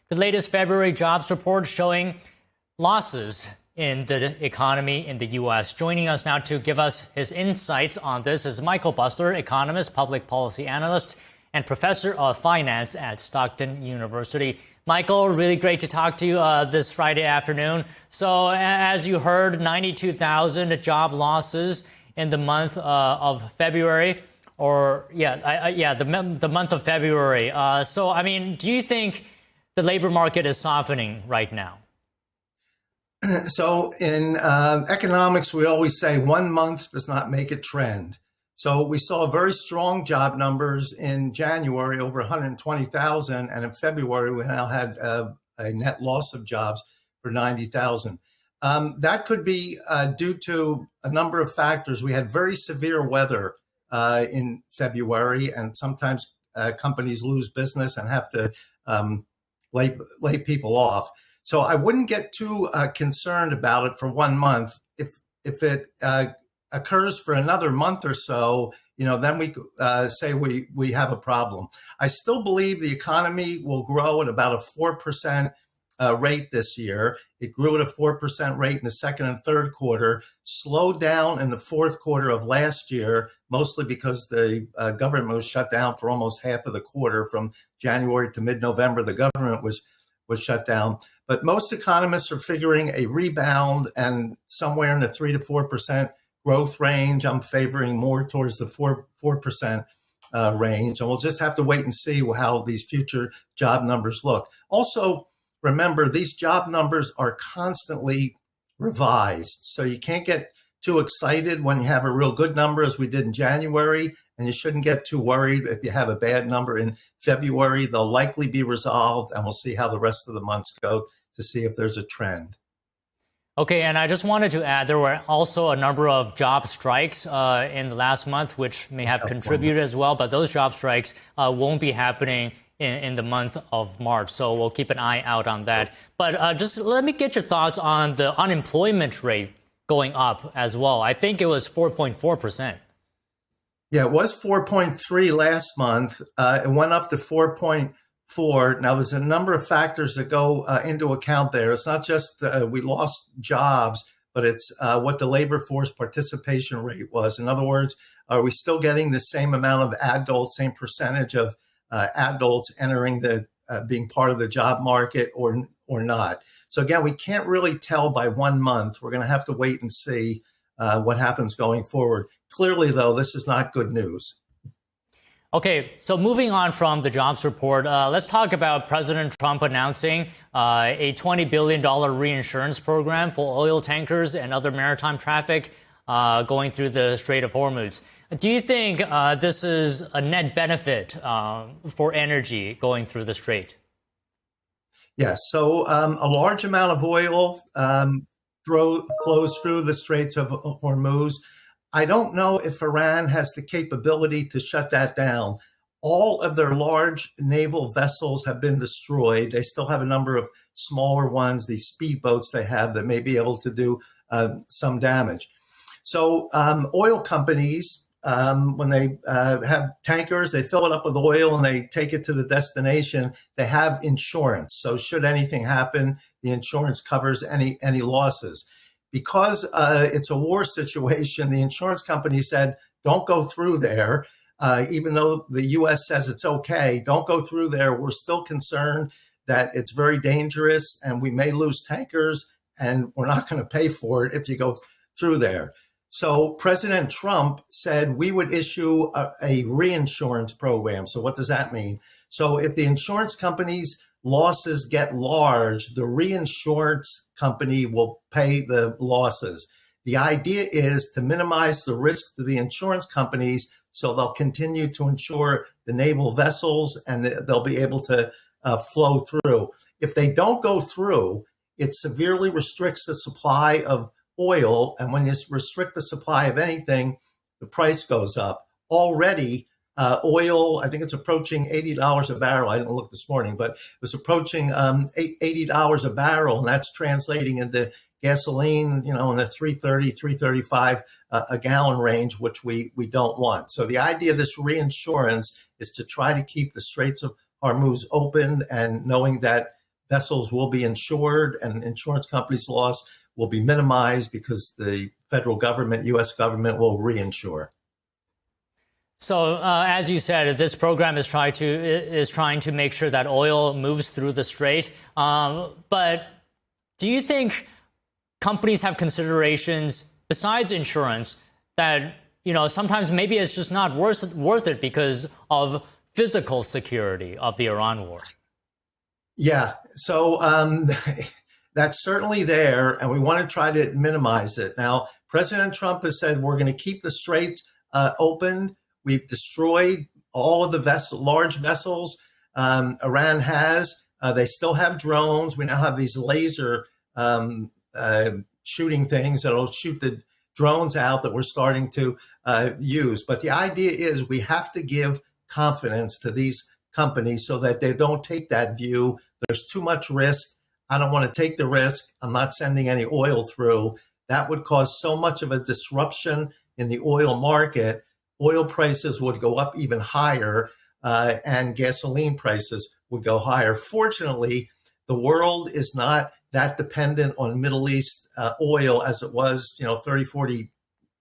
The latest February jobs report showing losses in the economy in the U.S. Joining us now to give us his insights on this is Michael Busler, economist, public policy analyst, and professor of finance at Stockton University. Michael, really great to talk to you this Friday afternoon. So as you heard, 92,000 job losses in the month of February, the month of February. So, I mean, do you think the labor market is softening right now? So in economics, we always say 1 month does not make a trend. So we saw very strong job numbers in January, over 120,000, and in February we now had a net loss of jobs for 90,000. That could be due to a number of factors. We had very severe weather in February, and sometimes companies lose business and have to lay people off. So I wouldn't get too concerned about it for 1 month. If it occurs for another month or so, then we say we have a problem. I still believe the economy will grow at about a 4% rate this year. It grew at a 4% rate in the second and third quarter, slowed down in the fourth quarter of last year, mostly because the government was shut down for almost half of the quarter. From January to mid-November, the government was shut down. But most economists are figuring a rebound and somewhere in the 3 to 4% growth range. I'm favoring more towards the 4% range. And we'll just have to wait and see how these future job numbers look. Also, remember, these job numbers are constantly revised. So you can't get too excited when you have a real good number, as we did in January, and you shouldn't get too worried if you have a bad number in February. They'll likely be resolved, and we'll see how the rest of the months go to see if there's a trend. Okay, and I just wanted to add, there were also a number of job strikes in the last month, which may have contributed as well, but those job strikes won't be happening in the month of March, so we'll keep an eye out on that. But just let me get your thoughts on the unemployment rate going up as well. I think it was 4.4%. Yeah, it was 4.3 last month. It went up to 4.4. Now, there's a number of factors that go into account there. It's not just we lost jobs, but it's what the labor force participation rate was. In other words, are we still getting the same amount of adults, same percentage of adults entering being part of the job market or not? So again, we can't really tell by 1 month. We're going to have to wait and see what happens going forward. Clearly, though, this is not good news. Okay, so moving on from the jobs report, let's talk about President Trump announcing a $20 billion reinsurance program for oil tankers and other maritime traffic going through the Strait of Hormuz. Do you think this is a net benefit for energy going through the strait? Yes. So a large amount of oil flows through the Straits of Hormuz. I don't know if Iran has the capability to shut that down. All of their large naval vessels have been destroyed. They still have a number of smaller ones, these speedboats they have that may be able to do some damage. So oil companies, when they have tankers, they fill it up with oil and they take it to the destination. They have insurance. So should anything happen, the insurance covers any losses. Because it's a war situation, the insurance company said, don't go through there. Even though the U.S. says it's okay, don't go through there. We're still concerned that it's very dangerous and we may lose tankers and we're not going to pay for it if you go through there. So President Trump said we would issue a reinsurance program. So what does that mean? So if the insurance companies' losses get large, the reinsurance company will pay the losses. The idea is to minimize the risk to the insurance companies, so they'll continue to insure the naval vessels and they'll be able to flow through. If they don't go through, it severely restricts the supply of oil. And when you restrict the supply of anything, the price goes up. Already, oil, I think it's approaching $80 a barrel. I didn't look this morning, but it was approaching $80 a barrel. And that's translating into gasoline, in the $3.30, $3.35 a gallon range, which we don't want. So the idea of this reinsurance is to try to keep the Straits of Hormuz open, and knowing that vessels will be insured and insurance companies' loss will be minimized because the federal government, U.S. government, will reinsure. So, as you said, this program is trying to make sure that oil moves through the strait. But do you think companies have considerations besides insurance that, sometimes maybe it's just not worth it because of physical security of the Iran war? Yeah, so that's certainly there, and we want to try to minimize it. Now, President Trump has said we're going to keep the straits open. We've destroyed all of the large vessels Iran has. They still have drones. We now have these laser shooting things that'll shoot the drones out that we're starting to use. But the idea is we have to give confidence to these companies so that they don't take that view. There's too much risk. I don't want to take the risk. I'm not sending any oil through. That would cause so much of a disruption in the oil market. Oil prices would go up even higher, and gasoline prices would go higher. Fortunately, the world is not that dependent on Middle East oil as it was, 30, 40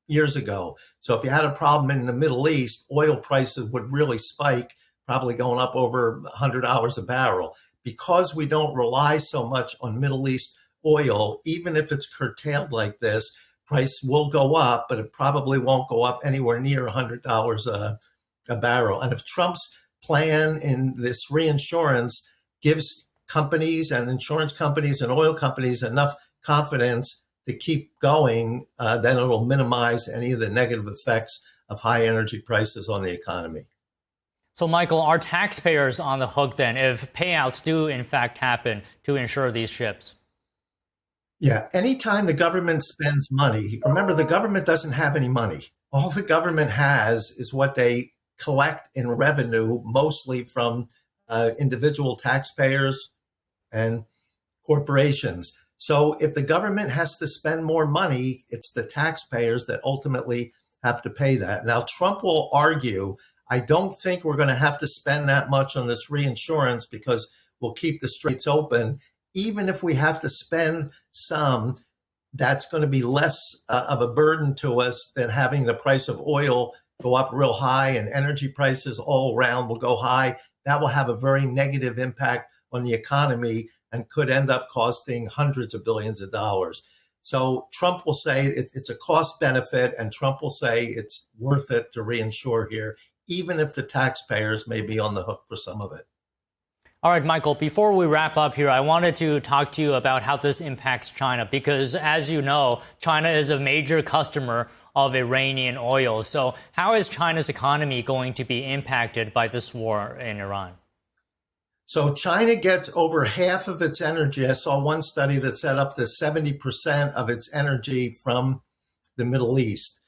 years ago. So if you had a problem in the Middle East, oil prices would really spike, probably going up over $100 a barrel. Because we don't rely so much on Middle East oil, even if it's curtailed like this, price will go up, but it probably won't go up anywhere near $100 a barrel. And if Trump's plan in this reinsurance gives companies and insurance companies and oil companies enough confidence to keep going, then it'll minimize any of the negative effects of high energy prices on the economy. So, Michael, are taxpayers on the hook then if payouts do in fact happen to insure these ships? Yeah, anytime the government spends money, remember the government doesn't have any money. All the government has is what they collect in revenue, mostly from individual taxpayers and corporations. So if the government has to spend more money, it's the taxpayers that ultimately have to pay that. Now, Trump will argue, I don't think we're going to have to spend that much on this reinsurance because we'll keep the straits open. Even if we have to spend some, that's going to be less of a burden to us than having the price of oil go up real high and energy prices all around will go high. That will have a very negative impact on the economy and could end up costing hundreds of billions of dollars. So Trump will say it's a cost benefit, and Trump will say it's worth it to reinsure here, even if the taxpayers may be on the hook for some of it. All right, Michael, before we wrap up here, I wanted to talk to you about how this impacts China, because as you know, China is a major customer of Iranian oil. So how is China's economy going to be impacted by this war in Iran? So China gets over half of its energy. I saw one study that said up to 70% of its energy from the Middle East.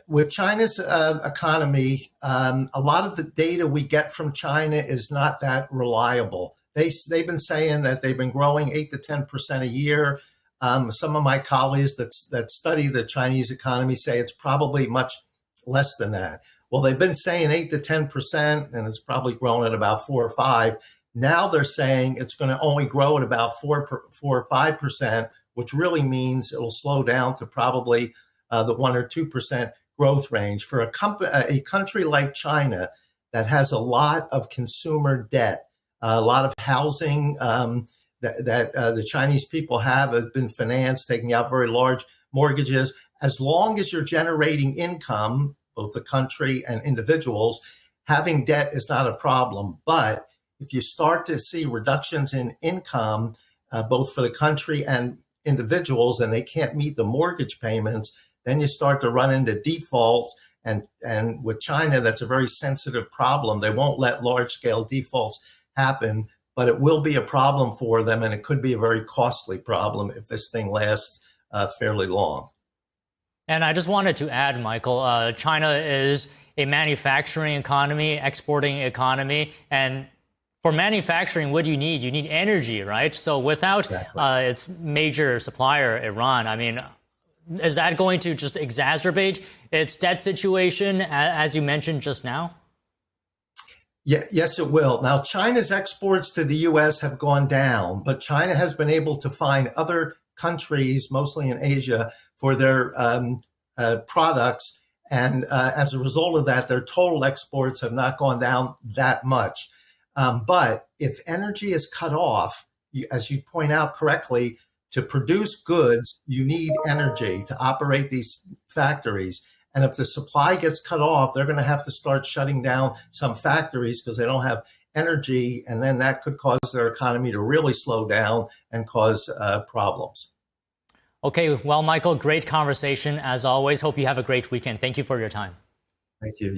With China's economy, a lot of the data we get from China is not that reliable. They've been saying that they've been growing 8 to 10% a year. Some of my colleagues that study the Chinese economy say it's probably much less than that. Well, they've been saying 8 to 10%, and it's probably grown at about 4 or 5. Now they're saying it's going to only grow at about 4 or 5%, which really means it'll slow down to probably the 1 or 2% growth range. For a country like China that has a lot of consumer debt, a lot of housing that the Chinese people have been financed, taking out very large mortgages. As long as you're generating income, both the country and individuals, having debt is not a problem. But if you start to see reductions in income, both for the country and individuals, and they can't meet the mortgage payments, then you start to run into defaults. And with China, that's a very sensitive problem. They won't let large-scale defaults happen, but it will be a problem for them, and it could be a very costly problem if this thing lasts fairly long. And I just wanted to add, Michael, China is a manufacturing economy, exporting economy. And for manufacturing, what do you need? You need energy, right? So without its major supplier, Iran, I mean, is that going to just exacerbate its debt situation, as you mentioned just now? Yeah, yes, it will. Now, China's exports to the U.S. have gone down, but China has been able to find other countries, mostly in Asia, for their products. And as a result of that, their total exports have not gone down that much. But if energy is cut off, as you point out correctly, to produce goods, you need energy to operate these factories. And if the supply gets cut off, they're going to have to start shutting down some factories because they don't have energy. And then that could cause their economy to really slow down and cause problems. Okay, well, Michael, great conversation as always. Hope you have a great weekend. Thank you for your time. Thank you.